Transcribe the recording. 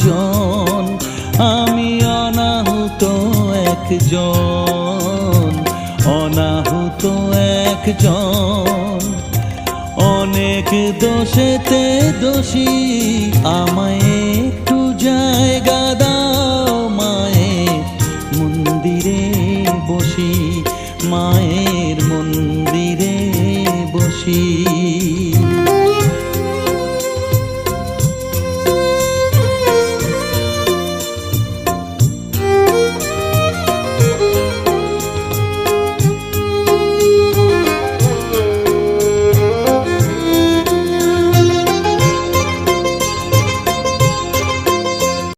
একজন, আমি অনাহুত একজন, অনাহুত একজন। অনেক দোষেতে দোষী, আমায় একটু